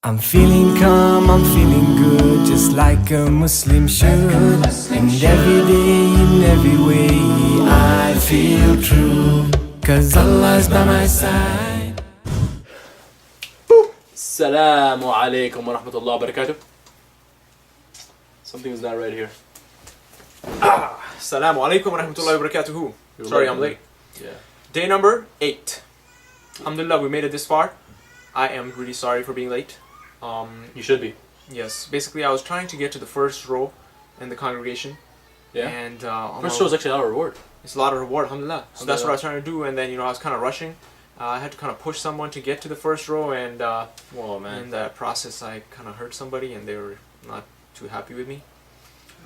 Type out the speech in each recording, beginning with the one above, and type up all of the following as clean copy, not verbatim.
I'm feeling calm, I'm feeling good, just like a Muslim should. And every day, in every way, I feel true, 'cause Allah's by my side. Assalamu alaikum wa rahmatullahi wa barakatuh. Something is not right here. Assalamu alaikum wa rahmatullahi wa barakatuhu. Sorry, I'm late. Yeah. Day number 8. Alhamdulillah, we made it this far. I am really sorry for being late. You should be. Yes, basically I was trying to get to the first row in the congregation. Yeah. And First row is actually our reward. it's a lot of reward, alhamdulillah. So that's what I was trying to do, and then I was kind of rushing. I had to kind of push someone to get to the first row, and Whoa, man. in that process I kind of hurt somebody, and they were not too happy with me.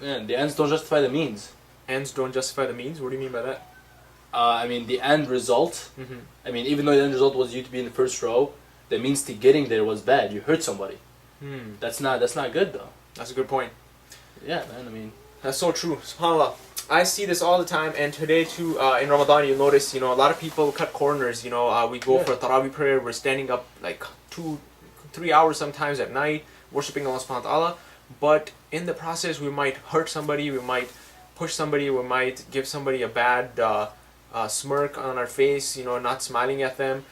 Man, the ends don't justify the means. Ends don't justify the means. What do you mean by that? I mean, the end result. Mm-hmm. I mean, even though the end result was you to be in the first row, the means to getting there was bad. You hurt somebody. That's not good though. That's a good point. Yeah, man. I mean, That's so true. SubhanAllah. I see this all the time, and today too, in Ramadan, you'll notice, a lot of people cut corners. We go for Taraweeh prayer, we're standing up like 2-3 hours sometimes at night, worshipping Allah subhanahu wa ta'ala. But in the process, we might hurt somebody, we might push somebody, we might give somebody a bad smirk on our face, not smiling at them,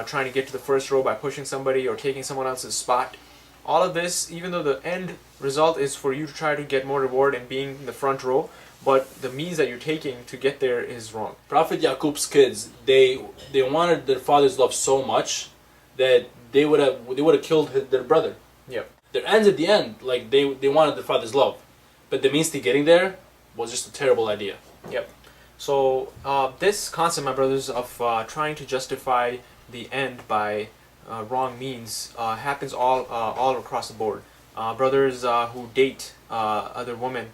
trying to get to the first row by pushing somebody or taking someone else's spot. All of this, even though the end result is for you to try to get more reward and being in the front row, but the means that you're taking to get there is wrong. Prophet Yaqub's kids, they wanted their father's love so much that they would have killed their brother. Yep. Their ends at the end, like they wanted their father's love, but the means to getting there was just a terrible idea. Yep. So this concept, my brothers, of trying to justify the end by wrong means happens all across the board. Brothers who date other women,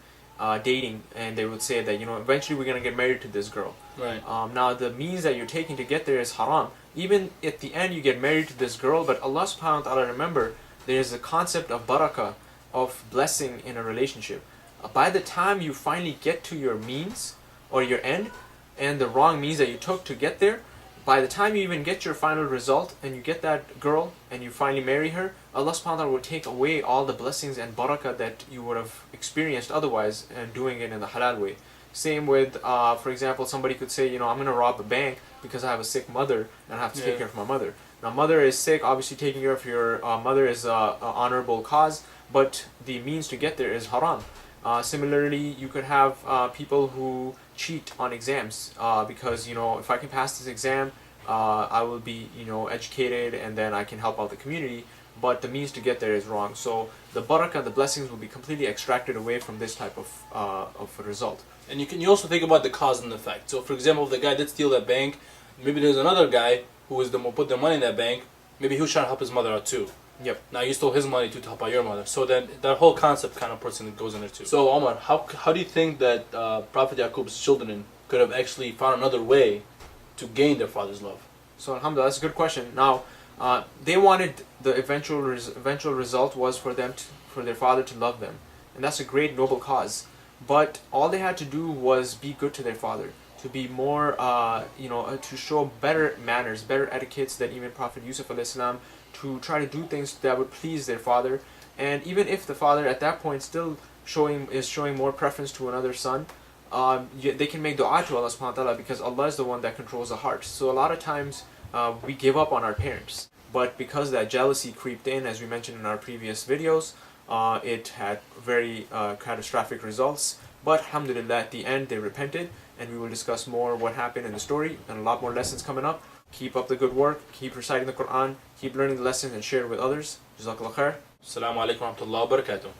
dating, and they would say that eventually we're gonna get married to this girl. Right. Now the means that you're taking to get there is haram. Even at the end you get married to this girl, but Allah subhanahu wa ta'ala, remember, there is a concept of barakah, of blessing in a relationship. By the time you finally get to your means or your end, and the wrong means that you took to get there, by the time you even get your final result and you get that girl and you finally marry her, Allah subhanahu wa ta'ala will take away all the blessings and barakah that you would have experienced otherwise, and doing it in the halal way. Same with, for example, somebody could say, I'm going to rob a bank because I have a sick mother and I have to take care of my mother. Now, mother is sick, obviously taking care of your mother is an honorable cause, but the means to get there is haram. Similarly, you could have people who cheat on exams because, if I can pass this exam, I will be, educated, and then I can help out the community, but the means to get there is wrong. So the barakah, the blessings, will be completely extracted away from this type of a result. And you also think about the cause and effect. So, for example, if the guy did steal that bank, maybe there's another guy who put the money in that bank. Maybe he was trying to help his mother out too. Yep. Now you stole his money to help out your mother. So then that whole concept kind of goes in there too. So Omar, how do you think that Prophet Yaqub's children could have actually found another way to gain their father's love? So alhamdulillah, that's a good question. Now, they wanted the eventual result was for their father to love them, and that's a great noble cause. But all they had to do was be good to their father, to be more, to show better manners, better etiquettes than even Prophet Yusuf alayhi salam, to try to do things that would please their father. And even if the father at that point still is showing more preference to another son, they can make dua to Allah subhanahu wa ta'ala, because Allah is the one that controls the heart. So a lot of times we give up on our parents, but because that jealousy creeped in, as we mentioned in our previous videos, it had very catastrophic results. But alhamdulillah, at the end they repented, and we will discuss more what happened in the story, and a lot more lessons coming up. Keep up the good work, keep reciting the Quran, keep learning the lessons, and share it with others. Jazakallah khair. Assalamu alaikum wa rahmatullahi wa barakatuh.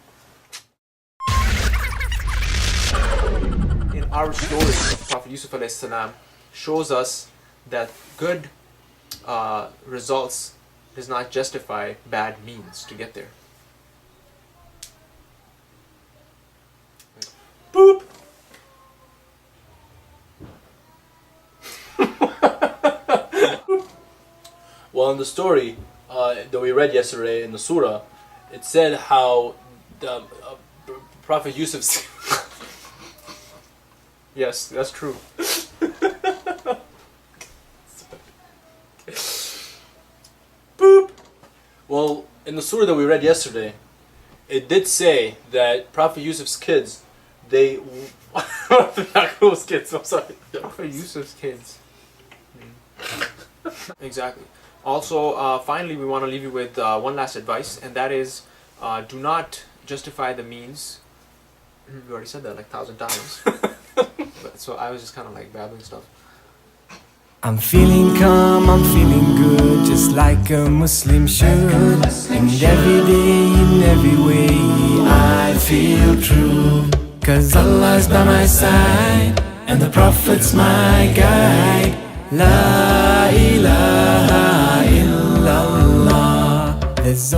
In our story, Prophet Yusuf alayhi salam shows us that good results does not justify bad means to get there. Boop. Well, in the story that we read yesterday in the surah, it said how the Prophet Yusuf. Yes, that's true. Boop. Well, in the surah that we read yesterday, it did say that Prophet Yusuf's kids, they... Yaqub's kids, I'm sorry. For Yusuf's kids. Exactly. Also, finally, we want to leave you with one last advice, and that is, do not justify the means. We already said that like 1,000 times. So I was just kind of like babbling stuff. I'm feeling calm, I'm feeling good, just like a Muslim should. And every day, in every way, I feel true. Cause Allah's by my side, and the Prophet's my guide. La ilaha illallah. There's